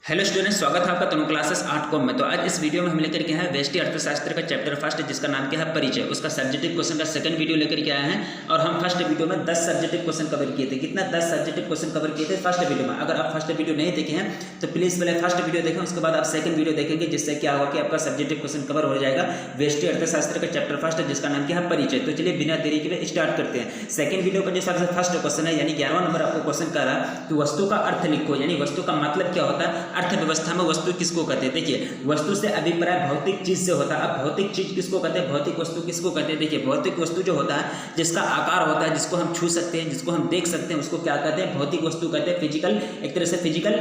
Hello students, स्वागत है आपका तनु क्लासेस 8 कॉम में। तो आज इस वीडियो में हम लेकर के आए हैं व्यष्टि अर्थशास्त्र का चैप्टर फर्स्ट, जिसका नाम क्या है परिचय। उसका सब्जेक्टिव क्वेश्चन का सेकंड वीडियो लेकर के आए हैं और हम फर्स्ट वीडियो में 10 सब्जेक्टिव क्वेश्चन कवर किए थे। कितना 10 सब्जेक्टिव क्वेश्चन कवर किए थे फर्स्ट वीडियो में। अगर आप फर्स्ट वीडियो नहीं देखे हैं तो प्लीज़ पहले फर्स्ट वीडियो देखें, उसके बाद आप सेकंड वीडियो देखेंगे, जिससे क्या होगा कि आपका सब्जेक्टिव क्वेश्चन कवर हो जाएगा व्यष्टि अर्थशास्त्र का चैप्टर फर्स्ट, जिसका नाम क्या है परिचय। तो चलिए बिना देरी के लिए स्टार्ट करते हैं। सेकंड वीडियो का जो सबसे फर्स्ट क्वेश्चन है, यानी 11वां नंबर आपको क्वेश्चन कर रहा है कि वस्तु का अर्थ लिखो, यानी वस्तु का मतलब क्या होता है। अर्थव्यवस्था में वस्तु किसको कहते हैं? देखिए, वस्तु से अभिप्राय भौतिक चीज से होता है। अब भौतिक चीज किसको कहते हैं, भौतिक वस्तु किसको कहते हैं? देखिए, भौतिक वस्तु जो होता है, जिसका आकार होता है, जिसको हम छू सकते हैं, जिसको हम देख सकते हैं, उसको क्या कहते हैं? भौतिक वस्तु कहते हैं। फिजिकल, एक तरह से फिजिकल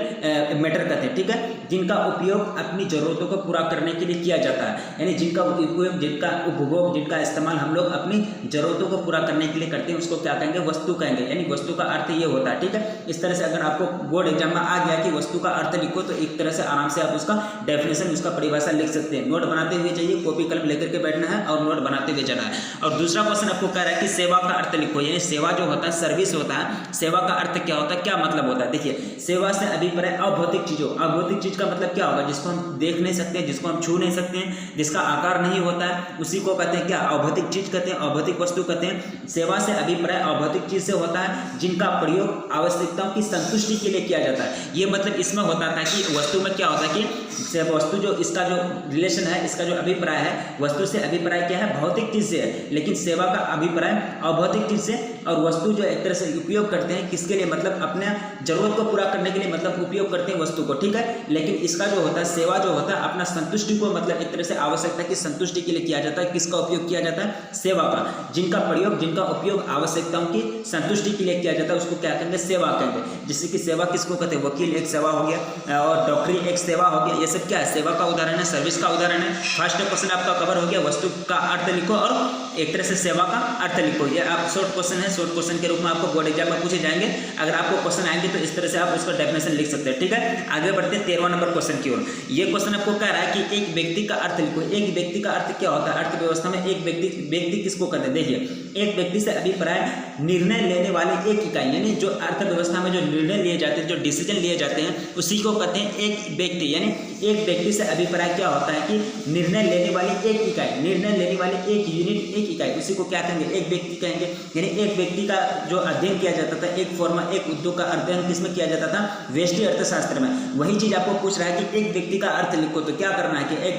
मैटर कहते हैं, ठीक है। जिनका उपयोग अपनी जरूरतों को पूरा करने के लिए किया जाता है, यानी जिनका उपयोग, जिनका उपभोग, जिनका इस्तेमाल हम लोग अपनी जरूरतों को पूरा करने के लिए करते हैं, उसको क्या कहेंगे? वस्तु कहेंगे। यानी वस्तु का अर्थ ये होता है, ठीक है। इस तरह से अगर आपको बोर्ड एग्जाम में आ गया कि वस्तु का अर्थ लिखो, तो एक तरह से आराम से आप उसका डेफिनेशन, उसका परिभाषा लिख सकते हैं। नोट बनाते हुए चाहिए, कॉपी कलम लेकर के बैठना है और नोट बनाते हुए चलना है। और दूसरा क्वेश्चन आपको कह रहा है कि सेवा का अर्थ लिखो, यानी सेवा जो होता है, सर्विस होता है। सेवा का अर्थ क्या होता है, क्या मतलब होता है? देखिए, सेवा से अभिप्राय अभौतिक चीजों। अभौतिक चीज का मतलब क्या होगा? जिसको हम देख नहीं सकते, जिसको हम छू नहीं सकते हैं, जिसका आकार नहीं होता है, उसी को कहते हैं क्या? अभौतिक चीज कहते हैं, अभौतिक वस्तु कहते हैं। सेवा से अभिप्राय अभौतिक चीज से होता है, जिनका प्रयोग आवश्यकताओं की संतुष्टि के लिए किया जाता है। ये मतलब इसमें होता था कि वस्तु में क्या होता है कि वस्तु जो, इसका जो रिलेशन है, इसका जो अभिप्राय है, वस्तु से अभिप्राय क्या है? भौतिक चीज से है, लेकिन सेवा का अभिप्राय अभौतिक चीज से। और वस्तु जो एक तरह से उपयोग करते हैं किसके लिए? मतलब अपने जरूरत को पूरा करने के लिए, मतलब उपयोग करते हैं वस्तु को, ठीक है। लेकिन इसका जो होता है, सेवा जो होता है, अपना संतुष्टि को, मतलब एक तरह से आवश्यकता की संतुष्टि के लिए किया जाता है। किसका उपयोग किया जाता है? सेवा का। जिनका प्रयोग, जिनका उपयोग आवश्यकताओं की संतुष्टि के लिए किया जाता है, उसको क्या कहेंगे? सेवा कहेंगे। जैसे कि सेवा किसको कहते हैं? वकील एक सेवा हो गया, और डॉक्टरी एक सेवा हो गया। ये सब क्या है? सेवा का उदाहरण है, सर्विस का उदाहरण है। फर्स्ट क्वेश्चन आपका कवर हो गया, वस्तु का अर्थ लिखो और एक तरह से सेवा का अर्थ लिखो। ये आप शॉर्ट क्वेश्चन है, शॉर्ट क्वेश्चन के रूप में आपको बोर्ड एग्जाम में पूछे जाएंगे। अगर आपको क्वेश्चन आएंगे तो इस तरह से आप उसका डेफिनेशन लिख सकते हैं, ठीक है। आगे बढ़ते हैं 13वां नंबर क्वेश्चन की ओर। ये क्वेश्चन आपको कह रहा है कि एक व्यक्ति का अर्थ लिखो। एक व्यक्ति का अर्थ क्या होता है? अर्थव्यवस्था में एक व्यक्ति किसको कहते हैं? देखिए, एक व्यक्ति से अभिप्राय निर्णय लेने वाले एक इकाई, यानी जो अर्थव्यवस्था में जो निर्णय लिए जाते हैं, जो डिसीजन लिए जाते हैं, उसी को कहते हैं एक व्यक्ति। यानी एक व्यक्ति से अभिप्राय क्या होता है कि निर्णय लेने वाली एक इकाई, निर्णय लेने वाले एक यूनिट, एक इकाई, उसी को क्या कहेंगे? एक व्यक्ति कहेंगे। यानी एक व्यक्ति का जो अध्ययन किया जाता था, एक फॉर्मा, एक उद्योग का अध्ययन किसमें किया जाता था? व्यष्टि अर्थशास्त्र में। वही चीज आपको पूछ रहा है कि एक व्यक्ति का अर्थ लिखो, तो क्या करना है कि एक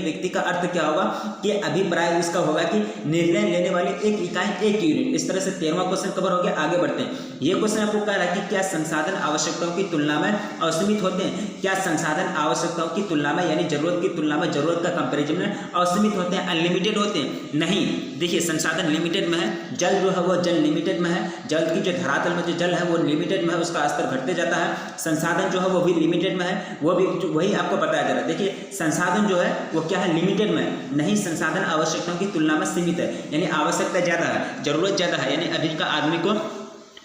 व्यक्ति का अर्थ क्या होगा कि अभिप्राय इसका होगा कि निर्णय लेने वाली एक इकाई, एक यूनिट। इस तरह से 13वां क्वेश्चन कवर हो गया। आगे बढ़ते हैं। ये क्वेश्चन आपको कह रहा है कि क्या संसाधन आवश्यकताओं की तुलना में असीमित होते हैं? क्या संसाधन आवश्यकताओं की तुलना में, यानी जरूरत की तुलना में, जरूरत का कंपैरिजन में असीमित होते हैं, अनलिमिटेड होते हैं? नहीं। देखिए, संसाधन लिमिटेड में है। जल जो है वो जल लिमिटेड में है। जल की जो धरातल में जो जल है वो लिमिटेड में है, उसका स्तर घटते जाता है। संसाधन जो है वो भी लिमिटेड में है, वो भी वही आपको बताया जा रहा है। देखिए, संसाधन जो है वो क्या है? लिमिटेड में है। नहीं, संसाधन आवश्यकताओं की तुलना में सीमित है, यानी आवश्यकता ज्यादा है, जरूरत ज्यादा है। यानी अभी का आदमी को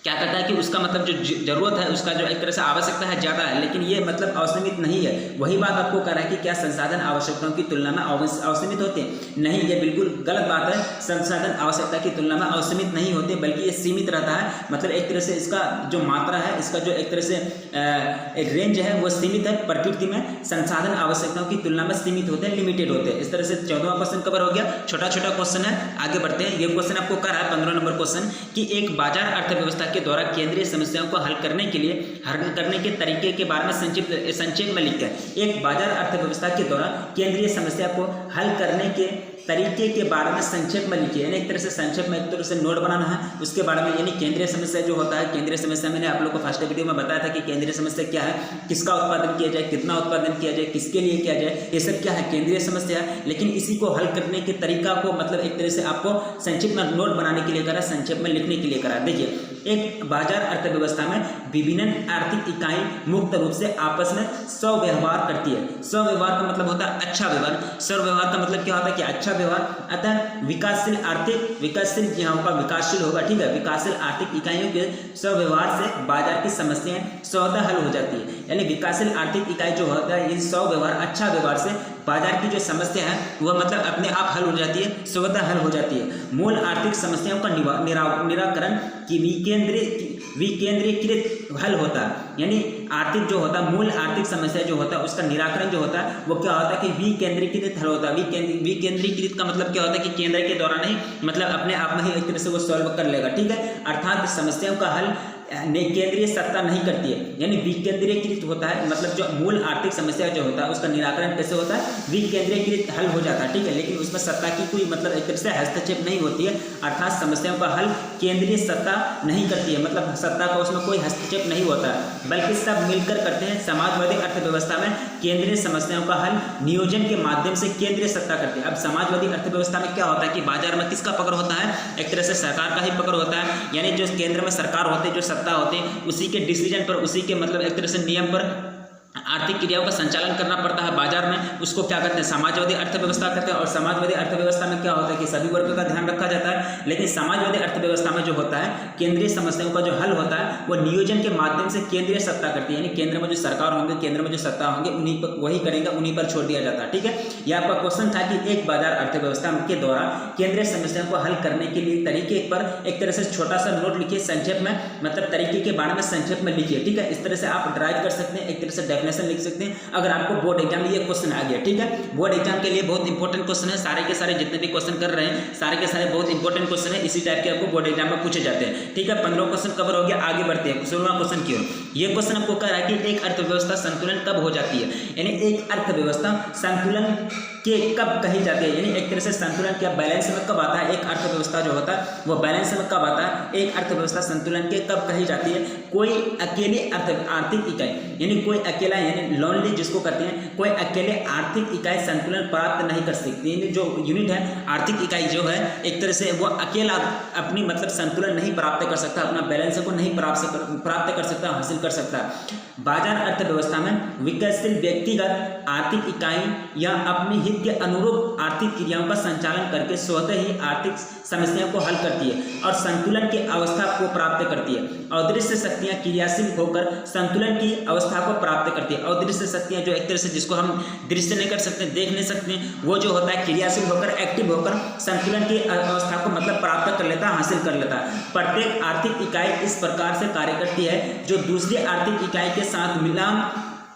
क्या कहता है कि उसका मतलब जो जरूरत है, उसका जो एक तरह से आवश्यकता है ज्यादा है, लेकिन ये मतलब असीमित नहीं है। वही बात आपको कह रहा है कि क्या संसाधन आवश्यकताओं की तुलना में असीमित होते हैं? नहीं, ये बिल्कुल गलत बात है। संसाधन आवश्यकता की तुलना में असीमित नहीं होते, बल्कि ये सीमित रहता है। मतलब एक तरह से इसका जो मात्रा है, इसका जो एक तरह से एक रेंज है, वो सीमित है। प्रकृति में संसाधन आवश्यकताओं की तुलना में सीमित होते हैं, लिमिटेड होते हैं। इस तरह से 14वां क्वेश्चन कवर हो गया। छोटा छोटा क्वेश्चन है, आगे बढ़ते हैं। ये क्वेश्चन आपको कह रहा है 15 नंबर क्वेश्चन कि एक बाजार अर्थव्यवस्था के द्वारा केंद्रीय समस्याओं को हल करने के तरीके के बारे में संक्षेप में लिखते हैं। एक बाजार अर्थव्यवस्था के द्वारा केंद्रीय समस्या को हल करने के तरीके के बारे में संक्षेप में लिखिए। यानी एक तरह से संक्षेप में, एक तरह से नोट बनाना है उसके बारे में। यानी केंद्रीय समस्या जो होता है, केंद्रीय समस्या मैंने आप लोग को फर्स्ट वीडियो में बताया था कि केंद्रीय समस्या क्या है, किसका उत्पादन किया जाए, कितना उत्पादन किया जाए, किसके लिए किया जाए, ये सब क्या है? केंद्रीय समस्या है। लेकिन इसी को हल करने के तरीका को, मतलब एक तरह से आपको संक्षिप्त में नोट बनाने के लिए करा, संक्षेप में लिखने के लिए करा। देखिए, एक बाजार अर्थव्यवस्था में विभिन्न आर्थिक इकाई मुक्त रूप से आपस में स्वव्यवहार करती है। स्वव्यवहार का मतलब होता है अच्छा व्यवहार। स्वव्यवहार का मतलब क्या होता है कि अच्छा व्यवहार। अतः विकासशील आर्थिक, विकासशील यहाँ का विकासशील होगा, ठीक है। विकासशील आर्थिक इकाइयों के स्वव्यवहार से बाजार की समस्याएं स्वतः हल हो जाती है। यानी विकासशील आर्थिक इकाई जो होता है, इस स्वव्यवहार, अच्छा व्यवहार से बाजार की जो समस्या है वह मतलब अपने आप हल हो जाती है, स्वतः हल हो जाती है। मूल आर्थिक समस्याओं का निराकरण की विकेंद्रीकृत हल होता है। यानी आर्थिक जो होता है, मूल आर्थिक समस्या जो होता है उसका निराकरण जो होता है वो क्या होता है कि विकेंद्रीकृत हल होता है। विकेंद्रीकृत का मतलब क्या होता है कि केंद्र के द्वारा नहीं, मतलब अपने आप में ही एक तरह से वो सॉल्व कर लेगा, ठीक है। अर्थात समस्याओं का हल केंद्रीय सत्ता नहीं करती है, यानी विकेंद्रीकृत होता है, मतलब जो मूल आर्थिक समस्या जो होता है उसका निराकरण कैसे होता है, विकेंद्रीकृत हल हो जाता है, ठीक है। लेकिन उसमें सत्ता की कोई मतलब एक तरह से हस्तक्षेप नहीं होती है, अर्थात समस्याओं का हल केंद्रीय सत्ता नहीं करती है, मतलब सत्ता का उसमें कोई हस्तक्षेप नहीं होता है, बल्कि सब मिलकर करते हैं। समाजवादी अर्थव्यवस्था में केंद्रीय समस्याओं का हल नियोजन के माध्यम से केंद्रीय सत्ता करती है। अब समाजवादी अर्थव्यवस्था में क्या होता है कि बाजार में किसका पकड़ होता है, एक तरह से सरकार का ही पकड़ होता है, यानी जो केंद्र में सरकार होती है, जो सत्ता होते हैं, उसी के डिसीजन पर, उसी के मतलब एक तरह से नियम पर आर्थिक क्रियाओं का संचालन करना पड़ता है बाजार में, उसको क्या कहते हैं, समाजवादी अर्थव्यवस्था कहते हैं। और समाजवादी अर्थव्यवस्था में क्या होता है कि सभी वर्गों का ध्यान रखा जाता है, लेकिन समाजवादी अर्थव्यवस्था में जो होता है केंद्रीय समस्याओं का जो हल होता है वो नियोजन के माध्यम से केंद्रीय सत्ता करती है, यानी केंद्र में जो सरकार होंगे, केंद्र में जो सत्ता होंगे उन्हीं पर वही करेंगे, उन्हीं पर छोड़ दिया जाता है, ठीक है। यह आपका क्वेश्चन था कि एक बाजार अर्थव्यवस्था के द्वारा केंद्रीय समस्याओं को हल करने के लिए तरीके पर एक तरह से छोटा सा नोट लिखिए, संक्षेप में, मतलब तरीके के बारे में संक्षेप में लिखिए, ठीक है। इस तरह से आप ड्राइव कर सकते हैं, एक तरह से डेफिनेशन लिख सकते हैं। अगर आपको बोर्ड एग्जाम में ये क्वेश्चन आ गया, ठीक है, बोर्ड एग्जाम के लिए बहुत इंपॉर्टेंट क्वेश्चन है, सारे के सारे जितने भी क्वेश्चन कर रहे हैं सारे के सारे बहुत इंपॉर्टेंट क्वेश्चन है, इसी टाइप के आपको बोर्ड एग्जाम में पूछे जाते हैं, ठीक है। 15 क्वेश्चन कवर हो गया, आगे बढ़ते हैं 16वां क्वेश्चन की ओर। ये क्वेश्चन आपको कह रहा है कि एक अर्थव्यवस्था संतुलन कब हो जाती है, यानी एक अर्थव्यवस्था संतुलन के कब कही जाती है, यानी एक तरह से संतुलन क्या बैलेंस में कब आता है, एक अर्थव्यवस्था जो होता है वो बैलेंस में कब आता है, एक अर्थव्यवस्था संतुलन के कब कही जाती है। कोई अकेले आर्थिक इकाई, यानी कोई अकेला, यानी लोनली जिसको कहते हैं, कोई अकेले आर्थिक इकाई संतुलन प्राप्त नहीं कर सकती, यानी जो यूनिट है आर्थिक इकाई जो है एक तरह से वो अकेला अपनी मतलब संतुलन नहीं प्राप्त कर सकता, अपना बैलेंस को नहीं प्राप्त कर सकता, हासिल कर सकता। बाजार अर्थव्यवस्था में विकासशील व्यक्तिगत आर्थिक इकाई या अपनी हित के अनुरूप आर्थिक क्रियाओं का संचालन करके स्वतः ही आर्थिक समस्याओं को हल करती है और संतुलन की अवस्था को प्राप्त करती है। अदृश्य शक्तियां क्रियाशील होकर संतुलन की अवस्था को प्राप्त करती है। अदृश्य शक्तियां जो एक तरह से जिसको हम दृश्य नहीं कर सकते, देख नहीं सकते, वो जो होता है क्रियाशील होकर, एक्टिव होकर संतुलन की अवस्था को मतलब प्राप्त कर लेता है, हासिल कर लेता है। प्रत्येक आर्थिक इकाई इस प्रकार से कार्य करती है जो दूसरी आर्थिक इकाई के साथ मिलान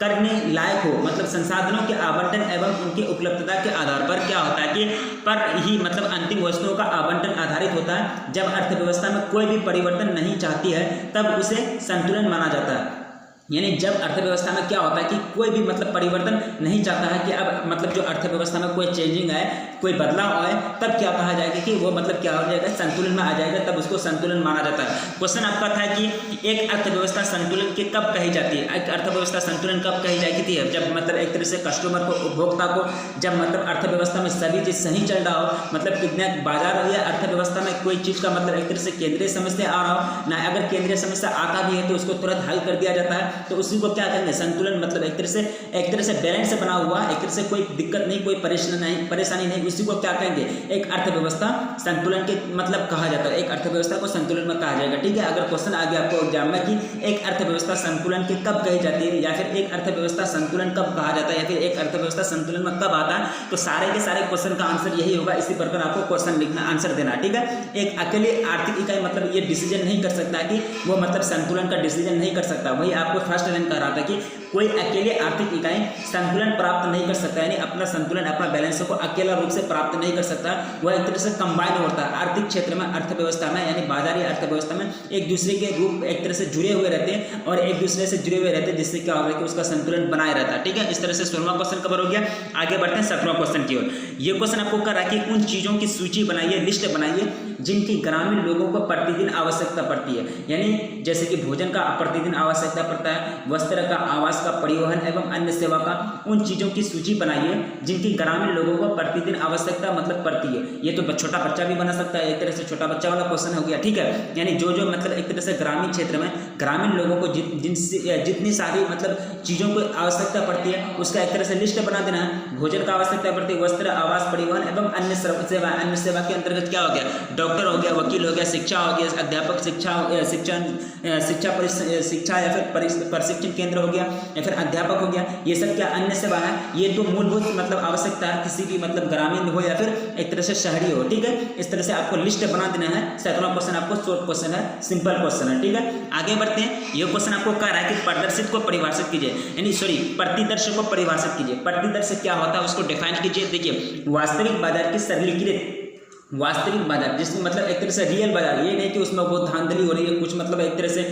करने लायक हो, मतलब संसाधनों के आवंटन एवं उनकी उपलब्धता के आधार पर क्या होता है कि पर ही मतलब अंतिम वस्तुओं का आवंटन आधारित होता है। जब अर्थव्यवस्था में कोई भी परिवर्तन नहीं चाहती है तब उसे संतुलन माना जाता है। यानी जब अर्थव्यवस्था में क्या होता है कि कोई भी मतलब परिवर्तन नहीं चाहता है कि अब मतलब जो अर्थव्यवस्था में कोई चेंजिंग आए, कोई बदलाव आए, तब क्या कहा जाएगा कि वो मतलब क्या हो जाएगा, संतुलन में आ जाएगा, तब उसको संतुलन माना जाता है। क्वेश्चन आपका था कि एक अर्थव्यवस्था संतुलन के कब कही जाती है, एक अर्थव्यवस्था संतुलन कब कही जाती है, जब मतलब एक तरह से कस्टमर को, उपभोक्ता को, जब मतलब अर्थव्यवस्था में सभी चीज़ सही चल रहा हो, मतलब कितना बाजार या अर्थव्यवस्था में कोई चीज़ का मतलब एक तरह से केंद्रीय समस्या आ रहा हो ना, अगर केंद्रीय समस्या आता भी है तो उसको तुरंत हल कर दिया जाता है, तो उसी को क्या कहेंगे, संतुलन। मतलब एक तरह से बैलेंस से बना हुआ, एक तरह से कोई दिक्कत नहीं, कोई परेशानी नहीं, उसी को क्या कहेंगे, एक अर्थव्यवस्था संतुलन के मतलब कहा जाता है। एक अर्थव्यवस्था को संतुलन में कहा जाएगा, ठीक है। अगर क्वेश्चन आ गया आपको एग्जाम में कि एक अर्थव्यवस्था संतुलन के कब कही जाती है, या फिर एक अर्थव्यवस्था संतुलन कब कहा जाता है, या फिर एक अर्थव्यवस्था संतुलन में कब आता है, तो सारे के सारे क्वेश्चन का आंसर यही होगा। इसी प्रकार आपको क्वेश्चन लिखना, आंसर देना, ठीक है। एक अकेले आर्थिक इकाई मतलब ये डिसीजन नहीं कर सकता कि वो मतलब संतुलन का डिसीजन नहीं कर सकता। वही आपको फर्स्ट लाइन कह रहा था कि कोई अकेले आर्थिक इकाई संतुलन प्राप्त नहीं कर सकता, यानी अपना संतुलन, अपना बैलेंस को अकेला रूप से प्राप्त नहीं कर सकता, वह एक तरह से कंबाइन होता है। आर्थिक क्षेत्र में, अर्थव्यवस्था में, यानी बाजारी अर्थव्यवस्था में एक दूसरे के रूप एक तरह से जुड़े हुए रहते हैं और एक दूसरे से जुड़े हुए रहते हैं, जिससे क्या होगा कि उसका संतुलन बनाए रहता है, ठीक है। इस तरह से 16वां क्वेश्चन कवर हो गया। आगे बढ़ते हैं 17वां क्वेश्चन की ओर। ये क्वेश्चन आपको कह रहा है कि उन चीजों की सूची बनाइए, लिस्ट बनाइए जिनकी ग्रामीण लोगों को प्रतिदिन आवश्यकता पड़ती है, यानी जैसे कि भोजन का प्रतिदिन आवश्यकता पड़ता है, वस्त्र का, आवास का, परिवहन एवं अन्य सेवा का। उन चीजों की सूची बनाइए जिनकी ग्रामीण लोगों को प्रतिदिन आवश्यकता मतलब पड़ती है। ये तो छोटा बच्चा भी बना सकता है, एक तरह से छोटा बच्चा वाला क्वेश्चन हो गया, ठीक है। यानी जो मतलब एक तरह से ग्रामीण क्षेत्र में ग्रामीण लोगों को जितनी सारी मतलब चीज़ों को आवश्यकता पड़ती है उसका एक तरह से लिस्ट बना देना है। भोजन का आवश्यकता पड़ती है, वस्त्र, आवास, परिवहन एवं अन्य सेवा। अन्य सेवा के अंतर्गत क्या हो गया, डॉक्टर हो गया, वकील हो गया, शिक्षा हो गया, अध्यापक शिक्षा या फिर प्रशिक्षण केंद्र हो गया या फिर अध्यापक हो गया, ये सब क्या अन्य सेवा है। ये तो मूलभूत मतलब आवश्यकता है किसी भी मतलब ग्रामीण हो या फिर एक तरह से शहरी हो, ठीक है। इस तरह से आपको लिस्ट बना देना है। 17वां क्वेश्चन आपको शॉर्ट क्वेश्चन है, सिंपल क्वेश्चन है, ठीक है। आगे बढ़ते हैं। ये क्वेश्चन आपको कह रहा है कि प्रदर्शित को परिभाषित कीजिए, यानी सॉरी प्रतिदर्श को परिभाषित कीजिए। प्रतिदर्श क्या होता है उसको डिफाइन कीजिए। देखिए वास्तविक बाजार की सरलीकृत, वास्तविक बाजार जिसमें मतलब एक तरह से रियल बाजार, ये नहीं कि उसमें बहुत धांधली हो रही है, कुछ मतलब एक तरह से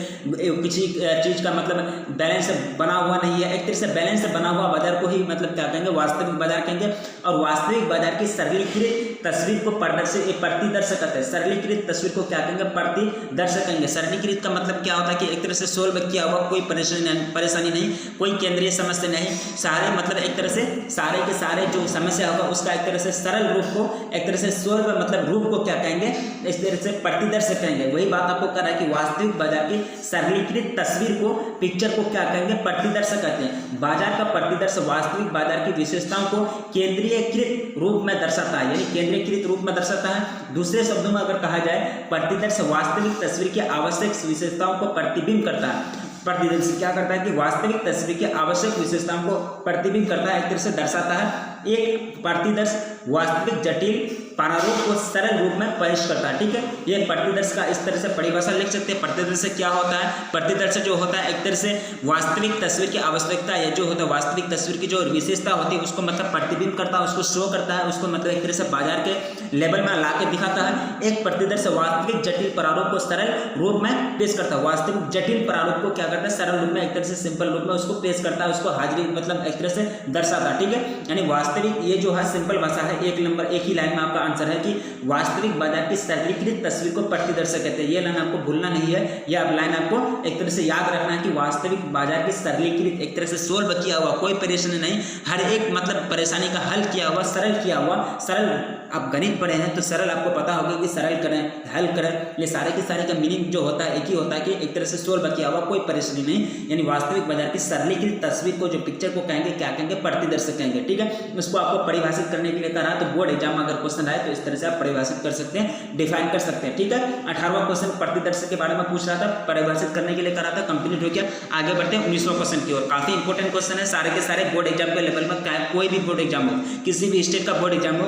किसी चीज़ का मतलब बैलेंस बना हुआ नहीं है, एक तरह से बैलेंस बना हुआ बाजार को ही मतलब क्या कहेंगे, वास्तविक बाजार कहेंगे। और वास्तविक बाजार की सरलीकृत तस्वीर को प्रतिदर्श कहते हैं। सरलीकृत तस्वीर को क्या कहेंगे, प्रतिदर्श कहेंगे। सरलीकृत का मतलब क्या होता है कि एक तरह से सोल्व किया हुआ, कोई परेशानी नहीं, कोई केंद्रीय समस्या नहीं, सारे मतलब एक तरह से सारे के सारे जो समस्या होगा उसका एक तरह से सरल रूप को एक तरह से सोल्व मतलब रूप को क्या कहेंगे, इस तरह से प्रतिदर्श कहेंगे। वही बात आपको कर रहा है कि वास्तविक बाजार की सरलीकृत तस्वीर को, पिक्चर को क्या कहेंगे, प्रतिदर्श कहते हैं। बाजार का प्रतिदर्श वास्तविक बाजार की विशेषताओं को केंद्रीयकृत रूप में दर्शाता है, यानी केंद्रीयकृत रूप में दर्शाता है। दूसरे शब्दों में अगर कहा जाए, प्रतिदर्श वास्तविक तस्वीर की आवश्यक विशेषताओं को प्रतिबिंब करता है। प्रतिदर्श क्या करता है कि वास्तविक तस्वीर की आवश्यक विशेषताओं को प्रतिबिंब करता है, एक तरह से दर्शाता है। एक प्रतिदर्श वास्तविक जटिल प्रारूप को सरल रूप में पेश करता है, ठीक है। ये प्रतिदर्श का इस तरह से परिभाषा लिख सकते हैं। प्रतिदर्श क्या होता है, प्रतिदर्श जो होता है एक तरह से वास्तविक तस्वीर की आवश्यकता या जो होता है वास्तविक तस्वीर की जो विशेषता होती है उसको मतलब प्रतिबिंब करता है, उसको शो करता है, उसको मतलब एक तरह से बाजार के लेवल में ला के दिखाता है। एक प्रतिदर्श वास्तविक जटिल प्रारूप को सरल रूप में पेश करता है। वास्तविक जटिल प्रारूप को क्या करता है, सरल रूप में एक तरह से सिंपल रूप में उसको पेश करता है, उसको हाजिरी मतलब एक तरह से दर्शाता है, ठीक है। यानी वास्तविक ये जो है सिंपल भाषा है, एक नंबर एक ही लाइन में आपका आंसर है कि वास्तविक बाजार की सरलीकृत तस्वीर को प्रतिदर्श कहते हैं। ये लाइन आपको भूलना नहीं है, ये अब लाइन आपको एक तरह से याद रखना है कि वास्तविक बाजार की सरलीकृत, एक तरह से सोल्व किया हुआ, कोई परेशानी नहीं, हर एक मतलब परेशानी का हल किया हुआ, सरल किया हुआ। सरल आप गणित पढ़े हैं तो सरल आपको पता होगा कि सरल करें, हल करें, ये सारे के सारे का मीनिंग जो होता है एक ही होता है कि एक तरह से सोल्व किया हुआ, कोई परेशानी नहीं। यानी वास्तविक बाजार की सरलीकृत तस्वीर को जो पिक्चर को कहेंगे क्या कहेंगे, प्रतिदर्श कहेंगे, ठीक है। उसको आपको परिभाषित करने के लिए कहा तो बोर्ड एग्जाम अगर क्वेश्चन आए तो इस तरह से आप परिभाषित कर सकते हैं, डिफाइन कर सकते हैं, ठीक है। 18वां क्वेश्चन प्रतिदर्श के बारे में पूछ रहा था, परिभाषित करने के लिए करा था, कंप्लीट हो गया। आगे बढ़ते हैं 19वां क्वेश्चन की ओर। काफी इंपॉर्टेंट क्वेश्चन है, सारे के सारे बोर्ड एग्जाम के लेवल में, कोई भी बोर्ड एग्जाम हो, किसी भी स्टेट का बोर्ड एग्जाम हो,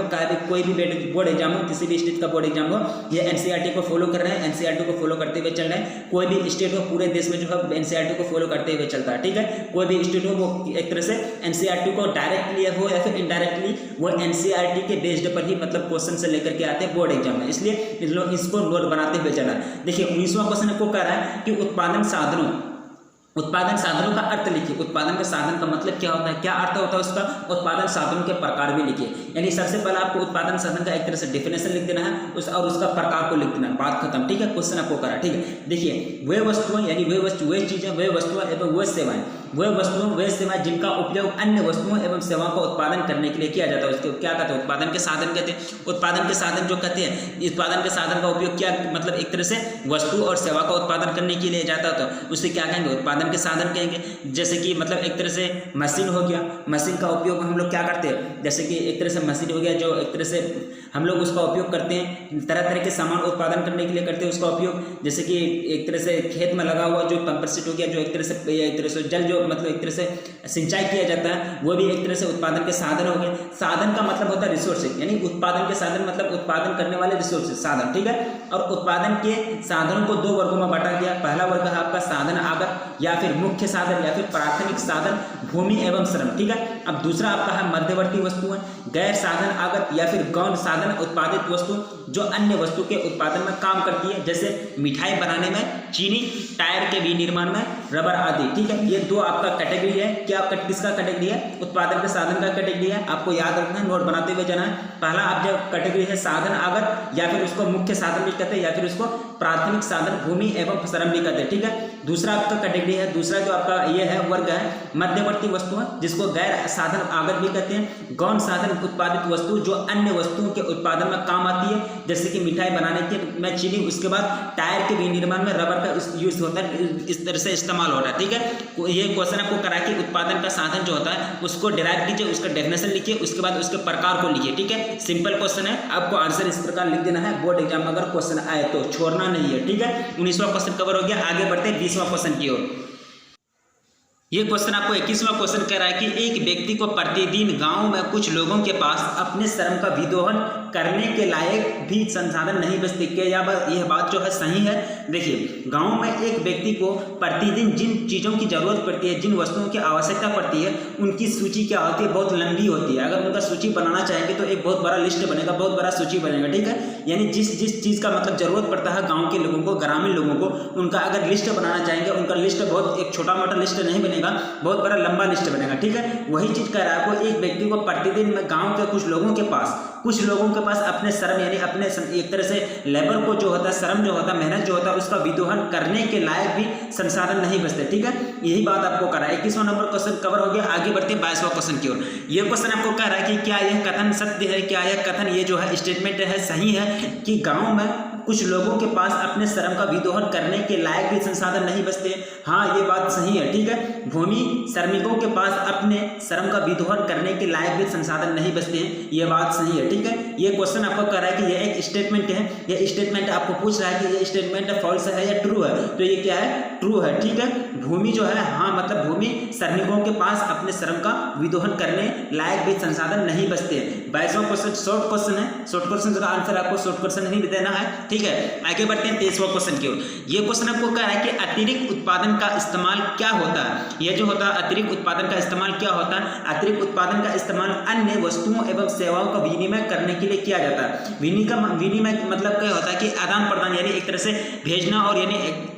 कोई भी बोर्ड एग्जाम हो, किसी भी स्टेट का बोर्ड एग्जाम हो, ये एनसीईआरटी को फॉलो कर रहे हैं, एनसीईआरटी को फॉलो करते हुए चल रहे हैं। कोई भी स्टेट हो पूरे देश में जो है एनसीईआरटी को फॉलो करते हुए चलता है, ठीक है। कोई भी स्टेट हो वो एक तरह से एनसीईआरटी को डायरेक्टली हो या फिर इनडायरेक्टली वो एनसीईआरटी के बेस्ड पर ही मतलब क्वेश्चन से लेकर के आते हैं बोर्ड एग्जाम में, इसलिए इसको नोट बनाते हुए चला। देखिए 19वां क्वेश्चन को कह रहा है कि उत्पादन साधनों का अर्थ लिखिए। उत्पादन के साधन का मतलब क्या होता है, क्या अर्थ होता है उसका, उत्पादन साधनों के प्रकार भी लिखिए। यानी सबसे पहले आपको उत्पादन साधन का एक तरह से डेफिनेशन लिख देना है और उसका प्रकार को लिख देना है, बात खत्म, ठीक है। क्वेश्चन आपको करा, ठीक है। देखिए वे वस्तुएं, यानी वे चीजें, वे वस्तुएं एवं वे सेवाएं, वे सेवाएं जिनका उपयोग अन्य वस्तुओं एवं सेवाओं का उत्पादन करने के लिए किया जाता है, उसको क्या कहते हैं, उत्पादन के साधन कहते हैं। उत्पादन के साधन जो कहते हैं, उत्पादन के साधन का उपयोग क्या मतलब एक तरह से वस्तु और सेवा का उत्पादन करने के लिए जाता है तो उसे क्या कहेंगे, उत्पादन के साधन कहेंगे। जैसे कि मतलब एक तरह से मशीन हो गया, मशीन का उपयोग हम लोग क्या करते हैं, जैसे कि एक तरह से मशीन हो गया जो एक तरह से हम लोग उसका उपयोग करते हैं, तरह तरह के सामान उत्पादन करने के लिए करते हैं उसका उपयोग। जैसे कि एक तरह से खेत में लगा हुआ जो पंपर सेट हो गया, जो एक तरह से जल जो मतलब एक तरह से सिंचाई किया जाता है, वो भी एक तरह से उत्पादन के साधन हो गए। साधन का मतलब होता है रिसोर्सेज, यानी उत्पादन के साधन मतलब उत्पादन करने वाले रिसोर्सेज, साधन, ठीक है। और उत्पादन के साधनों को दो वर्गों में बांटा गया। पहला वर्ग है आपका साधन आगत या फिर मुख्य साधन या फिर प्राथमिक साधन, भूमि एवं श्रम, ठीक है। अब दूसरा आपका है मध्यवर्ती वस्तुएं, गैर साधन आगत या फिर गौण साधन उत्पादित वस्तु जो अन्य वस्तु के उत्पादन में काम करती है, जैसे मिठाई बनाने में चीनी, टायर के विनिर्माण में रबर आदि, ठीक है। ये दो आपका कैटेगरी है। क्या किसका कैटेगरी है, उत्पादन के साधन का कैटेगरी है, आपको याद रखना है, नोट बनाते हुए जाना है। पहला आप जब कैटेगरी है साधन आगत या फिर उसको मुख्य साधन भी कहते हैं या फिर उसको प्राथमिक साधन, भूमि एवं श्रम भी कहते हैं, ठीक है। दूसरा आपका कैटेगरी है, दूसरा जो आपका ये है वर्ग है मध्यवर्ती वस्तुएं, जिसको गैर साधन आगत भी कहते हैं। गौण साधन उत्पादित वस्तु जो अन्य वस्तुओं के उत्पादन में काम आती है, जैसे कि मिठाई बनाने के में चीनी, उसके बाद टायर के विनिर्माण में रबर का यूज होता है, इस तरह से इस्तेमाल हो रहा है। ठीक है, ये क्वेश्चन आपको करा कि उत्पादन का साधन जो होता है उसको डिराइव कीजिए, उसका डेफिनेशन लिखिए, उसके बाद उसके प्रकार को लिखिए। ठीक है, सिंपल क्वेश्चन है, आपको आंसर इस प्रकार लिख देना है। बोर्ड एग्जाम में अगर क्वेश्चन आए तो छोड़ना नहीं है। ठीक है, 19वां क्वेश्चन कवर हो गया। आगे बढ़ते हैं 20वां क्वेश्चन की ओर। ये क्वेश्चन आपको 21वां क्वेश्चन कह रहा है कि एक व्यक्ति को प्रतिदिन गांव में कुछ लोगों के पास अपने श्रम का विदोहन करने के लायक भी संसाधन नहीं बचते। क्या यह बात जो है सही है? देखिए, गांव में एक व्यक्ति को प्रतिदिन जिन चीज़ों की जरूरत पड़ती है, जिन वस्तुओं की आवश्यकता पड़ती है, उनकी सूची क्या होती है? बहुत लंबी होती है। अगर उनका सूची बनाना चाहेंगे तो एक बहुत बड़ा लिस्ट बनेगा, बहुत बड़ा सूची बनेगा। ठीक है, यानी जिस चीज़ का मतलब जरूरत पड़ता है गाँव के लोगों को, ग्रामीण लोगों को, उनका अगर लिस्ट बनाना चाहेंगे, उनका लिस्ट बहुत एक छोटा मोटा लिस्ट नहीं बनेगा, बहुत बड़ा लंबा लिस्ट बनेगा। ठीक है, वही चीज कह रहा है आपको, एक व्यक्ति को प्रतिदिन में गांव के कुछ लोगों के पास अपने श्रम यानी अपने एक तरह से लेबर को जो होता है, श्रम जो होता है, मेहनत जो होता है, उसका विदोहन करने के लायक भी संसाधन नहीं बचते। ठीक है, यही बात आपको कर रहा है। 21वां नंबर क्वेश्चन कवर हो गया। आगे बढ़ते हैं 22वां क्वेश्चन की ओर। यह क्वेश्चन आपको कह रहा है कि क्या यह कथन सत्य है, क्या यह कथन ये जो है स्टेटमेंट है सही है कि गाँव में कुछ लोगों के पास अपने श्रम का विदोहन करने के लायक भी संसाधन नहीं बचते? हाँ, ये बात सही है। ठीक है, भूमि श्रमिकों के पास अपने श्रम का विदोहन करने के लायक भी संसाधन नहीं बचते हैं, ये बात सही है। ठीक है, ये क्वेश्चन आपको कह रहा है कि ये एक स्टेटमेंट है, ये स्टेटमेंट आपको पूछ रहा है कि ये स्टेटमेंट फॉल्स है या ट्रू है, तो ये क्या है? ट्रू है। ठीक है, भूमि जो है, हाँ मतलब भूमि श्रमिकों के पास अपने श्रम का विदोहन करने लायक भी संसाधन नहीं बचते। 22वां क्वेश्चन शॉर्ट क्वेश्चन है, शॉर्ट क्वेश्चन का आंसर आपको शॉर्ट क्वेश्चन ही देना है। ठीक है, आगे बढ़ते हैं 23वां क्वेश्चन की ओर। ये क्वेश्चन आपको कह रहा है कि अतिरिक्त उत्पादन का इस्तेमाल क्या होता है? ये जो होता है अतिरिक्त उत्पादन का इस्तेमाल क्या होता है? अतिरिक्त उत्पादन का इस्तेमाल अन्य वस्तुओं एवं सेवाओं का विनिमय करने के लिए किया जाता है। विनिमय मतलब क्या होता है कि आदान प्रदान, यानी एक तरह से भेजना, और यानी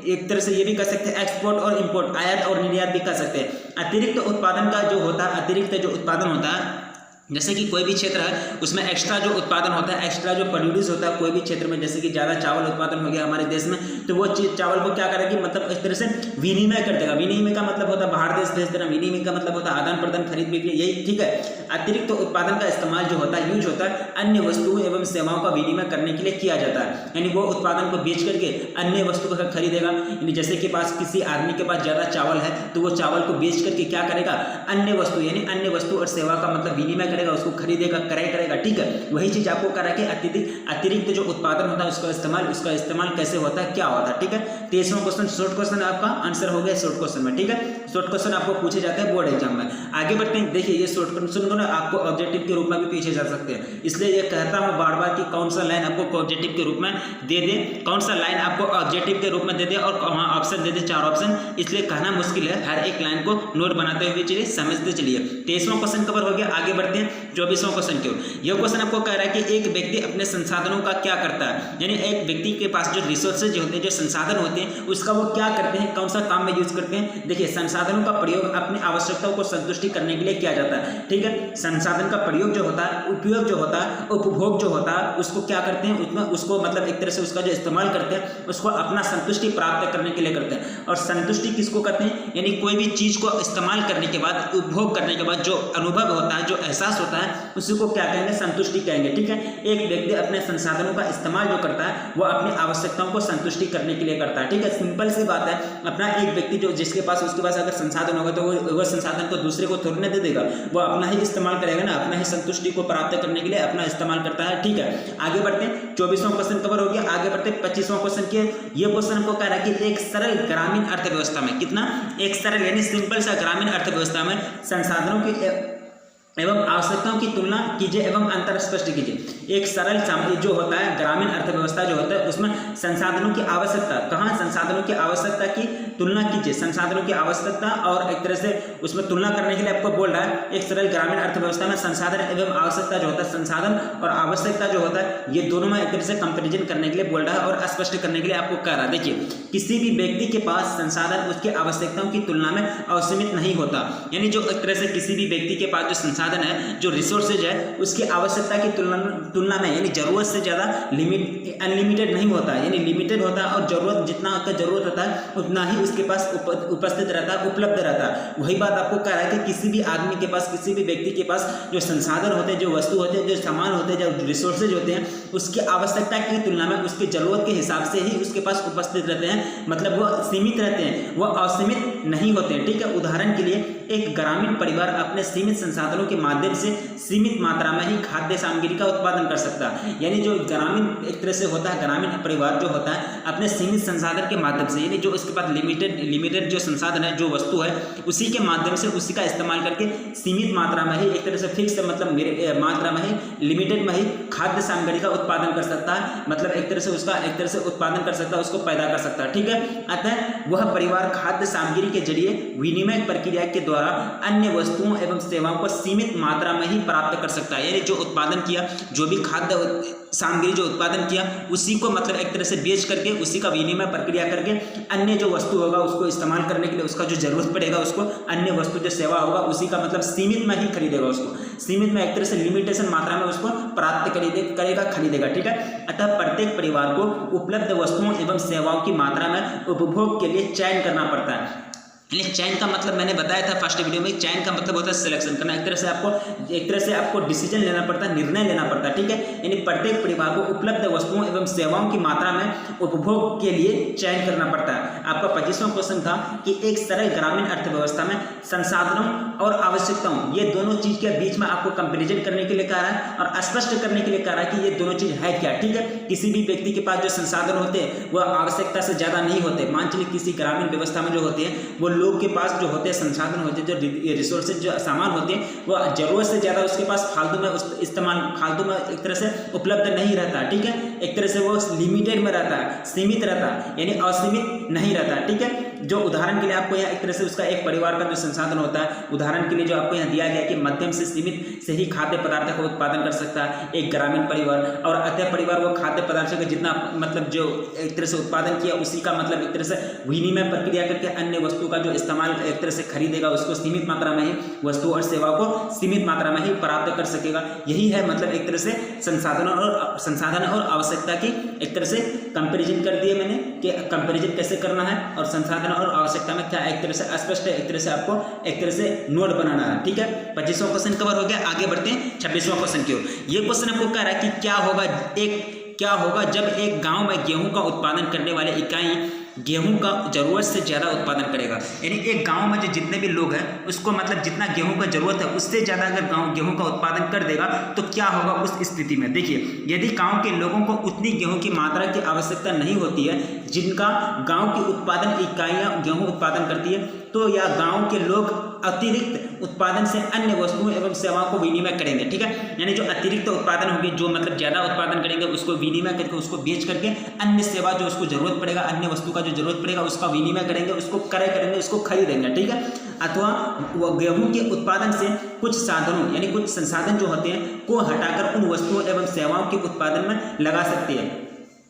एक तरह से ये भी कह सकते हैं एक्सपोर्ट और इंपोर्ट, आयात और निर्यात भी कह सकते हैं। अतिरिक्त उत्पादन का जो होता है, अतिरिक्त जो उत्पादन होता है, जैसे कि कोई भी क्षेत्र है उसमें एक्स्ट्रा जो उत्पादन होता है, एक्स्ट्रा जो प्रोड्यूस होता है कोई भी क्षेत्र में, जैसे कि ज़्यादा चावल उत्पादन हो गया हमारे देश में, तो वो चावल को क्या करेगी, मतलब इस तरह से विनिमय कर देगा। विनिमय का मतलब होता है बाहर देश भेज देना, विनिमय का मतलब होता है आदान प्रदान, खरीद बिक्री, यही। ठीक है, अतिरिक्त उत्पादन का इस्तेमाल जो होता है, यूज होता है अन्य वस्तुओं एवं सेवाओं का विनिमय करने के लिए किया जाता है। यानी वो उत्पादन को बेच करके अन्य वस्तु को खरीदेगा, यानी जैसे कि पास किसी आदमी के पास ज़्यादा चावल है तो वो चावल को बेच करके क्या करेगा, अन्य वस्तु यानी अन्य वस्तु और सेवा का मतलब विनिमय करेगा, उसको खरीदेगा, क्रय करेगा। ठीक है, वही चीज आपको करा कि अतिरिक्त जो उत्पादन होता है उसका इस्तेमाल कैसे होता है, क्या होता है। ठीक है, 23वां क्वेश्चन शॉर्ट क्वेश्चन आपका आंसर हो गया शॉर्ट क्वेश्चन में। ठीक है, शॉर्ट क्वेश्चन आपको पूछे जाते हैं बोर्ड एग्जाम में। आगे बढ़ते हैं, देखिए ये शॉर्ट क्वेश्चन को ना आपको ऑब्जेक्टिव के रूप में भी पूछे जा सकते हैं, इसलिए ये कहता हूँ बार बार कि कौन सा लाइन आपको ऑब्जेक्टिव के रूप में दे दे, कौन सा लाइन आपको ऑब्जेक्टिव के रूप में दे दे, और वहाँ ऑप्शन दे दे 4 ऑप्शन, इसलिए कहना मुश्किल है। हर एक लाइन को नोट बनाते हुए चलिए, समझते चलिए। 23वां क्वेश्चन कवर हो गया। आगे बढ़ते हैं 24वां क्वेश्चन की ओर। यह क्वेश्चन आपको कह रहा है कि एक व्यक्ति अपने संसाधनों का क्या करता है, यानी एक व्यक्ति के पास जो रिसोर्सेज होते हैं, जो संसाधन होते हैं, उसका वो क्या करते हैं, कौन सा काम में यूज करते हैं। देखिए, संसाधनों का प्रयोग अपनी आवश्यकताओं को संतुष्टि करने के लिए किया जाता है। ठीक है, संसाधन का प्रयोग जो होता है, उपयोग जो होता है, उपभोग जो होता है, उसको क्या करते हैं, उसमें उसको मतलब एक तरह से उसका जो इस्तेमाल करते हैं उसको अपना संतुष्टि प्राप्त करने के लिए करते हैं। और संतुष्टि किसको करते हैं, यानी कोई भी चीज को इस्तेमाल करने के बाद, उपभोग करने के बाद जो अनुभव होता है, जो एहसास होता है, उसी को क्या कहेंगे, संतुष्टि कहेंगे। ठीक है, एक व्यक्ति अपने संसाधनों का इस्तेमाल जो करता है वो अपनी आवश्यकताओं को संतुष्टि करने के लिए करता है। ठीक है, सिंपल सी बात है। अपना एक व्यक्ति जो उसके पास अगर संसाधन होगा तो वो संसाधन को दूसरे को थोड़ी ना दे देगा, वो अपना ही इस्तेमाल करेगा ना, अपना ही संतुष्टि को प्राप्त करने के लिए अपना इस्तेमाल करता है। ठीक है, आगे बढ़ते हैं। 24वां क्वेश्चन कवर हो गया। आगे बढ़ते हैं 25वां क्वेश्चन की। ये क्वेश्चन हमको कह रहा है कि एक सरल ग्रामीण अर्थव्यवस्था में, कितना, एक सरल यानी सिंपल सा ग्रामीण अर्थव्यवस्था में संसाधनों की एवं आवश्यकताओं की तुलना कीजिए एवं अंतर स्पष्ट कीजिए। एक सरल जो होता है ग्रामीण अर्थव्यवस्था जो होता है उसमें संसाधनों की आवश्यकता, कहाँ संसाधनों की आवश्यकता की तुलना कीजिए, संसाधनों की आवश्यकता और एक तरह से उसमें तुलना करने के लिए आपको बोल रहा है। एक सरल ग्रामीण अर्थव्यवस्था में संसाधन एवं आवश्यकता जो होता है, संसाधन और आवश्यकता जो होता है, ये दोनों में एक तरह से कंपेरिजन करने के लिए बोल रहा है और स्पष्ट करने के लिए आपको कह रहा है। देखिए, किसी भी व्यक्ति के पास संसाधन उसकी आवश्यकताओं की तुलना में असीमित नहीं होता, यानी जो एक तरह से किसी भी व्यक्ति के पास जो संसाधन है, जो रिसोर्सेज है, उसकी आवश्यकता की तुलना में यानी जरूरत से ज़्यादा अनलिमिटेड नहीं होता है, यानी लिमिटेड होता है और जरूरत जितना आपका जरूरत होता है उतना ही उसके पास उपस्थित रहता है, उपलब्ध रहता है। वही बात आपको कह रहा है कि किसी भी आदमी के पास, किसी भी व्यक्ति के पास जो संसाधन होते हैं, जो वस्तु होते हैं, जो सामान होते हैं, जो रिसोर्सेज होते हैं, उसकी आवश्यकता की तुलना में उसकी जरूरत के हिसाब से ही उसके पास उपस्थित रहते हैं, मतलब वो सीमित रहते हैं, वो असीमित नहीं होते हैं। ठीक है, उदाहरण के लिए एक ग्रामीण परिवार अपने सीमित संसाधनों के माध्यम से सीमित मात्रा में ही खाद्य सामग्री का उत्पादन कर सकता है। यानी जो ग्रामीण एक तरह से होता है, ग्रामीण परिवार जो होता है अपने सीमित संसाधन के माध्यम से, यानी जो उसके पास लिमिटेड जो संसाधन है, जो वस्तु है, उसी के माध्यम से उसी का इस्तेमाल करके सीमित मात्रा में ही, एक तरह से फिक्स मतलब मात्रा में ही, लिमिटेड में ही खाद्य सामग्री का उत्पादन कर सकता है, मतलब एक तरह से उसका एक तरह से उत्पादन कर सकता है, उसको पैदा कर सकता है। ठीक है, अतः वह परिवार खाद्य सामग्री के जरिए विनिमय प्रक्रिया के द्वारा अन्य वस्तुओं एवं सेवाओं को सीमित मात्रा में ही प्राप्त कर सकता है। यानी जो उत्पादन किया, जो भी खाद्य सामग्री जो उत्पादन किया, उसी को मतलब एक तरह से बेच करके, उसी का विनिमय प्रक्रिया करके अन्य जो वस्तु होगा उसको इस्तेमाल करने के लिए, उसका जो जरूरत पड़ेगा उसको, अन्य वस्तु जो सेवा होगा उसी का मतलब सीमित में ही खरीदेगा, उसको सीमित में एक तरह से लिमिटेशन मात्रा में उसको प्राप्त खरीदेगा। ठीक है, अतः प्रत्येक परिवार को उपलब्ध वस्तुओं एवं सेवाओं की मात्रा में उपभोग के लिए चयन करना पड़ता है। चयन का मतलब मैंने बताया था फर्स्ट वीडियो में, चयन का मतलब होता है सिलेक्शन करना, एक तरह से आपको डिसीजन लेना पड़ता है, निर्णय लेना पड़ता है। ठीक है, यानी प्रत्येक परिवार को उपलब्ध वस्तुओं एवं सेवाओं की मात्रा में उपभोग के लिए चयन करना पड़ता है। आपका 25वां क्वेश्चन था कि एक सरल ग्रामीण अर्थव्यवस्था में संसाधनों और आवश्यकताओं, ये दोनों चीज के बीच में आपको कंपेरिजन करने के लिए कहा है और स्पष्ट करने के लिए कहा है कि ये दोनों चीज है क्या। ठीक है, किसी भी व्यक्ति के पास जो संसाधन होते हैं वह आवश्यकता से ज्यादा नहीं होते। मान चलिए किसी ग्रामीण व्यवस्था में जो होते हैं, वो लोग के पास जो होते हैं संसाधन होते हैं, जो रिसोर्सेज, जो सामान होते हैं, वो जरूरत से ज्यादा उसके पास फालतू में एक तरह से उपलब्ध नहीं रहता। ठीक है, एक तरह से वो लिमिटेड में रहता है, सीमित रहता है, यानी असीमित नहीं रहता। ठीक है, जो उदाहरण के लिए आपको यहाँ एक तरह से उसका एक परिवार का जो संसाधन होता है, उदाहरण के लिए जो आपको यहाँ दिया गया कि मध्यम से सीमित से ही खाद्य पदार्थों का उत्पादन कर सकता है एक ग्रामीण परिवार, और अतः परिवार वो खाद्य पदार्थों का जितना मतलब जो एक तरह से उत्पादन किया उसी का मतलब एक तरह से विनिमय प्रक्रिया करके अन्य वस्तु का जो इस्तेमाल एक तरह से खरीदेगा, उसको सीमित मात्रा में ही, वस्तु और सेवा को सीमित मात्रा में ही प्राप्त कर सकेगा। यही है मतलब एक तरह से संसाधन और आवश्यकता की एक तरह से कंपैरिजन कर दिए मैंने कि कंपैरिजन कैसे करना है और संसाधन और आवश्यकता में क्या एक तरह से स्पष्ट है, एक तरह से आपको एक तरह से नोट बनाना है। ठीक है, 25वां क्वेश्चन कवर हो गया। आगे बढ़ते हैं 26वां क्वेश्चन की ओर। ये क्वेश्चन आपको कह रहा है कि क्या होगा जब एक गांव में गेहूं का उत्पादन करने वाले इकाई गेहूं का जरूरत से ज़्यादा उत्पादन करेगा। यानी एक गांव में जो जितने भी लोग हैं उसको मतलब जितना गेहूं का जरूरत है उससे ज़्यादा अगर गांव गेहूं का उत्पादन कर देगा तो क्या होगा उस स्थिति में। देखिए, यदि गांव के लोगों को उतनी गेहूं की मात्रा की आवश्यकता नहीं होती है जिनका गांव की उत्पादन इकाइयाँ गेहूँ उत्पादन करती है, तो या गांव के लोग अतिरिक्त उत्पादन से अन्य वस्तुओं एवं सेवाओं को विनिमय करेंगे। ठीक है, यानी जो अतिरिक्त उत्पादन होगी, जो मतलब ज़्यादा उत्पादन करेंगे उसको विनिमय करके, उसको बेच करके अन्य सेवा जो उसको जरूरत पड़ेगा, अन्य वस्तु का जो जरूरत पड़ेगा उसका विनिमय करेंगे, उसको क्रय करेंगे, उसको खरीदेंगे। ठीक है, अथवा वो गेहूं के उत्पादन से कुछ साधनों यानी कुछ संसाधन जो होते हैं को हटाकर उन वस्तुओं एवं सेवाओं के उत्पादन में लगा सकती है।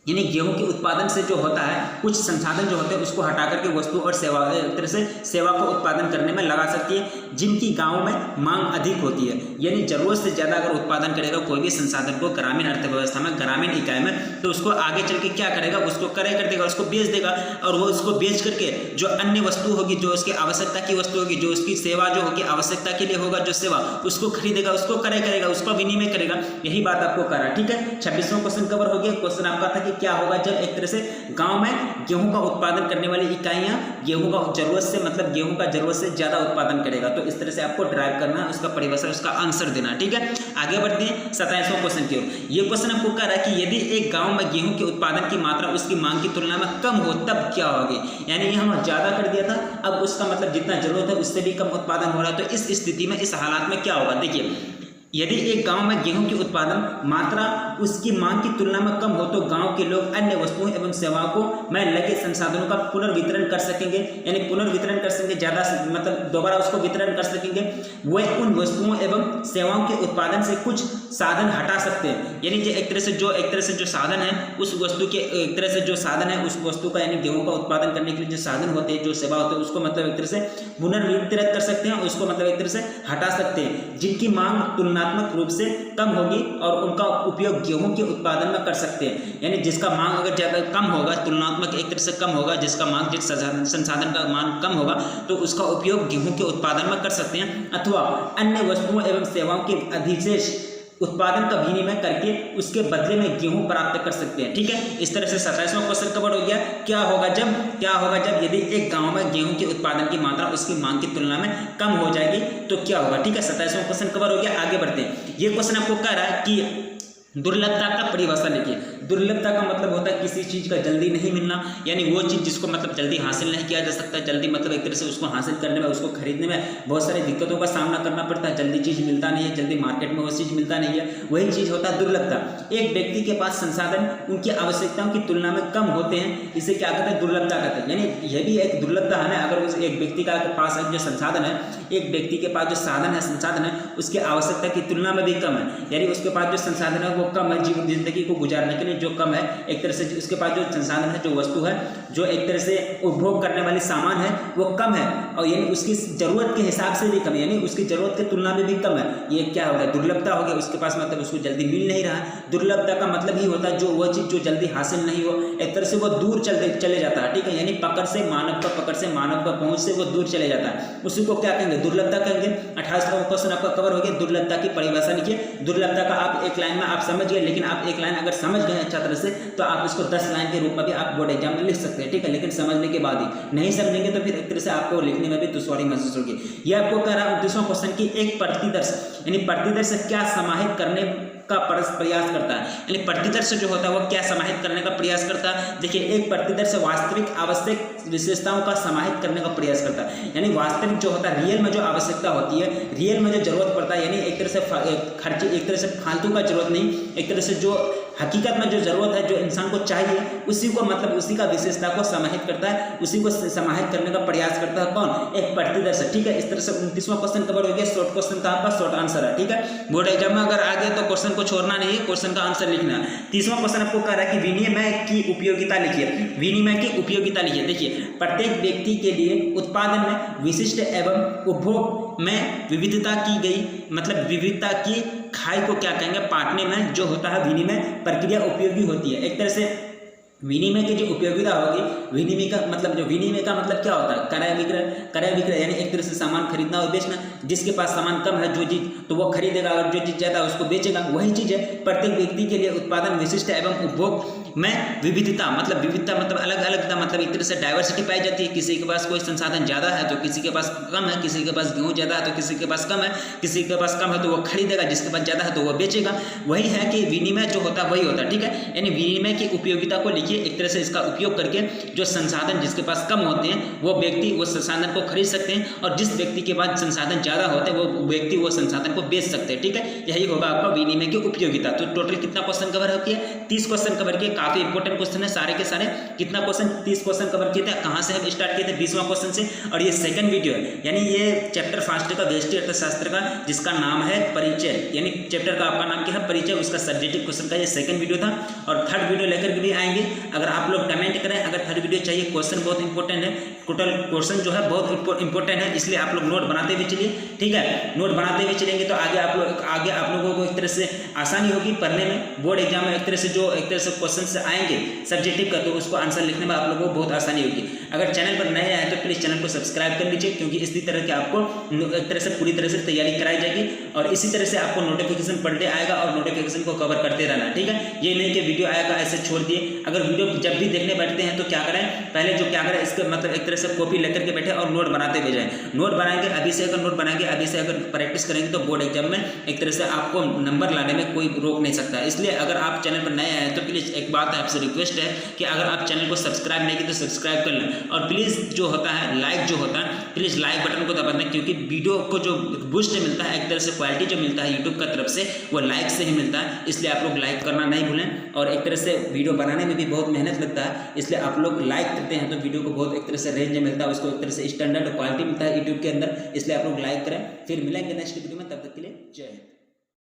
यानी गेहूं के उत्पादन से जो होता है कुछ संसाधन जो होते हैं उसको हटा करके वस्तु और सेवा एक तरह से सेवा को उत्पादन करने में लगा सकती है जिनकी गांव में मांग अधिक होती है। यानी जरूरत से ज़्यादा अगर उत्पादन करेगा कोई भी संसाधन को ग्रामीण अर्थव्यवस्था में, ग्रामीण इकाई में, तो उसको आगे चल के क्या करेगा, उसको क्रय कर देगा, उसको बेच देगा, और वो उसको बेच करके जो अन्य वस्तु होगी, जो उसकी आवश्यकता की वस्तु होगी, जो उसकी सेवा जो होगी, आवश्यकता के लिए होगा जो सेवा, उसको खरीदेगा, उसको क्रय करेगा, उसको विनिमय करेगा। यही बात आपको कर रहा है। ठीक है, 26वां क्वेश्चन कवर हो गया। क्वेश्चन आपका था कि क्या होगा जब एक तरह से गांव में गेहूं का उत्पादन करने वाली इकाइयां गेहूं का जरूरत से मतलब गेहूं का जरूरत से ज्यादा उत्पादन करेगा। तो इस तरह से आपको ड्राइव करना, उसका परिभाषा, उसका आंसर देना। ठीक है, आगे बढ़ते हैं 27वां क्वेश्चन की ओर। ये क्वेश्चन आपको कह रहा है कि यदि एक गांव में गेहूं के उत्पादन की मात्रा उसकी मांग की तुलना में कम हो तब क्या होगी। यानी ये हम ज्यादा कर दिया था, अब उसका मतलब जितना जरूरत है उससे भी कम उत्पादन हो रहा है, तो इस स्थिति में, इस हालात में क्या होगा। देखिए, यदि एक गांव में गेहूं की उत्पादन मात्रा उसकी मांग की तुलना में कम हो तो गांव के लोग अन्य वस्तुओं एवं सेवाओं को में लगे संसाधनों का पुनर्वितरण कर सकेंगे, यानी पुनर्वितरण कर सकेंगे, ज़्यादा मतलब दोबारा उसको वितरण कर सकेंगे। वे उन वस्तुओं एवं सेवाओं के उत्पादन से कुछ साधन हटा सकते हैं, यानी एक तरह से जो साधन है उस वस्तु के एक तरह से जो साधन है उस वस्तु का, यानी गेहूं का उत्पादन करने के लिए जो साधन होते हैं, जो सेवा होते हैं, उसको मतलब एक तरह से पुनर्वितरित कर सकते हैं, उसको मतलब एक तरह से हटा सकते हैं, जिनकी मांग तुलनात्मक रूप से कम होगी और उनका उपयोग गेहूं के उत्पादन में कर सकते हैं। यानी जिसका मांग अगर ज़्यादा कम होगा, तुलनात्मक एक तरह से कम होगा, जिसका मांग जिस संसाधन का मांग कम होगा तो उसका उपयोग गेहूं के उत्पादन में कर सकते हैं, अथवा अन्य वस्तुओं एवं सेवाओं के अधिशेष उत्पादन का विनिमय करके उसके बदले में गेहूं प्राप्त कर सकते हैं। ठीक है, इस तरह से 27वां क्वेश्चन कवर हो गया। क्या होगा जब यदि एक गांव में गेहूं के उत्पादन की मात्रा उसकी मांग की तुलना में कम हो जाएगी तो क्या होगा। ठीक है, 27वां क्वेश्चन कवर हो गया। आगे बढ़ते हैं। ये क्वेश्चन आपको कह रहा है कि दुर्लभता का परिभाषा लिखिए। दुर्लभता का मतलब होता है किसी चीज़ का जल्दी नहीं मिलना, यानी वो चीज़ जिसको मतलब जल्दी हासिल नहीं किया जा सकता, जल्दी मतलब एक तरह से उसको हासिल करने में, उसको खरीदने में बहुत सारी दिक्कतों का सामना करना पड़ता है, जल्दी चीज़ मिलता नहीं है, जल्दी मार्केट में वो चीज़ मिलता नहीं है, वही चीज़ होता है दुर्लभता। एक व्यक्ति के पास संसाधन उनकी आवश्यकताओं की तुलना में कम होते हैं, इसे क्या कहते हैं, दुर्लभता कहते हैं। यानी यह भी एक दुर्लभता है ना, अगर उस एक व्यक्ति का पास जो संसाधन है, एक व्यक्ति के पास जो साधन है, संसाधन है, उसकी आवश्यकता की तुलना में भी कम है, यानी उसके पास जो संसाधन है वो कम है, जीवन जिंदगी को गुजारने के लिए जो कम है, एक तरह से उसके पास जो संसाधन है, जो वस्तु है, जो एक तरह से उपभोग करने वाली सामान है वो कम है, और यानी उसकी जरूरत के हिसाब से भी कम है, यानी उसकी जरूरत की तुलना में भी कम है। ये क्या हो गया, दुर्लभता हो गया। उसके पास मतलब उसको जल्दी मिल नहीं रहा है। दुर्लभता का मतलब ही होता है जो वो चीज़ जो जल्दी हासिल नहीं हो, एक तरह से वो दूर चले जाता है। ठीक है, यानी पकड़ से मानव का पहुंच से वो दूर चले जाता है, उसी को क्या कहेंगे, दुर्लभता कहेंगे। 28वां क्वेश्चन आपका कवर हो गया। दुर्लभता की परिभाषा लिखिए। दुर्लभता का आप एक लाइन में आप समझ गए, लेकिन आप एक लाइन अगर समझ गए अच्छा तरह से तो आप इसको 10 लाइन के रूप में भी आप बोर्ड एग्जाम में लिख सकते हैं। ठीक है, लेकिन समझने के बाद ही, नहीं समझेंगे तो फिर एक तरह से आपको लिखने में भी दुश्वारी महसूस होगी। यह आपको कह रहा है 29वां क्वेश्चन की एक प्रतिदर्श, यानी प्रतिदर्श क्या समाहित करने का प्रयास करता है, यानी प्रतिदर्श जो होता है वो क्या समाहित करने का प्रयास करता है। देखिए, एक प्रतिदर्श वास्तविक आवश्यक विशेषताओं का समाहित करने का प्रयास करता है, यानी वास्तविक जो होता है, रियल में जो आवश्यकता होती है, रियल में जो जरूरत पड़ता है, यानी एक तरह से खर्चे, एक तरह से फालतू का जरूरत नहीं, एक तरह से जो हकीकत में जो जरूरत है, जो इंसान को चाहिए, उसी को मतलब उसी का विशेषता को समाहित करता है, उसी को समाहित करने का प्रयास करता है। कौन, एक प्रतिदर्श। ठीक है, इस तरह से 29वां क्वेश्चन कवर हो गया। शॉर्ट क्वेश्चन था आपका, शॉर्ट आंसर है। ठीक है, बोर्ड एग्जाम में अगर आ गया तो क्वेश्चन को छोड़ना नहीं, क्वेश्चन का आंसर लिखना। 30वां क्वेश्चन आपको कह रहा है कि विनिमय की उपयोगिता लिखिए। विनिमय की उपयोगिता लिखिए। देखिए, प्रत्येक व्यक्ति के लिए उत्पादन में विशिष्ट एवं उपभोग में विविधता की गई, मतलब विविधता की खाई को क्या कहेंगे, पाटने में जो होता है विनिमय प्रक्रिया उपयोगी होती है। एक तरह से विनिमय की जो उपयोगिता होगी, विनिमय का मतलब क्या होता है, क्रय विक्रय, यानी एक तरह से सामान खरीदना और बेचना। जिसके पास सामान कम है, जो चीज़, तो वो खरीदेगा, और जो चीज़ ज़्यादा है उसको बेचेगा, वही चीज़ है। प्रत्येक व्यक्ति के लिए उत्पादन विशिष्ट एवं उपभोग में विविधता मतलब अलग अलग, मतलब एक तरह से डाइवर्सिटी पाई जाती है। किसी के पास कोई संसाधन ज़्यादा है तो किसी के पास कम है, किसी के पास गेहूँ ज़्यादा है तो किसी के पास कम है, किसी के पास कम है तो वो खरीदेगा, जिसके पास ज़्यादा है तो वो बेचेगा। वही है कि विनिमय जो होता है वही होता है। ठीक है, यानी विनिमय की उपयोगिता को लिखिए। एक तरह से इसका उपयोग करके जो संसाधन जिसके पास कम होते हैं वो व्यक्ति वो संसाधन को खरीद सकते हैं, और जिस व्यक्ति के पास संसाधन ज़्यादा होते हैं वो व्यक्ति वो संसाधन को बेच सकते हैं। ठीक है, यही होगा आपका विनिमय की उपयोगिता। तो टोटल कितना क्वेश्चन कवर हो किया, 30 क्वेश्चन कवर किए। काफी इंपॉर्टेंट क्वेश्चन है सारे के सारे। कितना क्वेश्चन, 30 क्वेश्चन कवर किए थे। कहाँ से हम स्टार्ट किए थे, 20वां क्वेश्चन से, और ये सेकंड वीडियो है, यानी ये चैप्टर फर्स्ट का व्यष्टि अर्थशास्त्र का, जिसका नाम है परिचय, यानी चैप्टर का आपका नाम क्या है, परिचय, उसका सब्जेक्टिव क्वेश्चन का ये सेकंड वीडियो था। और थर्ड वीडियो लेकर के भी आएंगे। अगर आप लोग कमेंट करें अगर थर्ड वीडियो चाहिए, क्वेश्चन बहुत इंपॉर्टेंट है, टोटल क्वेश्चन जो है बहुत इंपॉर्टेंट है, इसलिए आप लोग नोट बनाते हुए चलिए। ठीक है, नोट बनाते हुए चलेंगे तो आगे आप लोगों को एक तरह से आसानी होगी पढ़ने में। बोर्ड एग्जाम में एक तरह से क्वेश्चन आएंगे सब्जेक्टिव का, तो उसको आंसर लिखने में आप लोगों को बहुत आसानी होगी। अगर चैनल पर नए आए तो प्लीज़ चैनल को सब्सक्राइब कर लीजिए, क्योंकि इसी तरह के आपको एक तरह से पूरी तरह से तैयारी कराई जाएगी, और इसी तरह से आपको नोटिफिकेशन पर डे आएगा, और नोटिफिकेशन को कवर करते रहना। ठीक है, ये नहीं कि वीडियो आएगा ऐसे छोड़ दिए। अगर वीडियो जब भी देखने बैठते हैं तो क्या करें, पहले जो क्या करें, इसके मतलब एक तरह से कॉपी लेकर के बैठे और नोट बनाते हुए जाएं। नोट बनाएंगे अभी से, अगर नोट बनाएंगे अभी से, अगर प्रैक्टिस करेंगे तो बोर्ड एग्जाम में एक तरह से आपको नंबर लाने में कोई रोक नहीं सकता। इसलिए अगर आप चैनल पर नए आए तो प्लीज़ एक बार बात है, आपसे रिक्वेस्ट है कि अगर आप चैनल को सब्सक्राइब नहीं किए तो सब्सक्राइब कर लें, और प्लीज़ जो होता है लाइक जो होता है प्लीज़ लाइक बटन को दबा दें, क्योंकि वीडियो को जो बूस्ट मिलता है, एक तरह से क्वालिटी जो मिलता है यूट्यूब का तरफ से, वो लाइक से ही मिलता है। इसलिए आप लोग लाइक करना नहीं भूलें, और एक तरह से वीडियो बनाने में भी बहुत मेहनत लगता है, इसलिए आप लोग लाइक करते हैं तो वीडियो को बहुत एक तरह से रेंज मिलता है, उसको एक तरह से स्टैंडर्ड क्वालिटी मिलता है यूट्यूब के अंदर, इसलिए आप लोग लाइक करें। फिर मिलेंगे नेक्स्ट वीडियो में, तब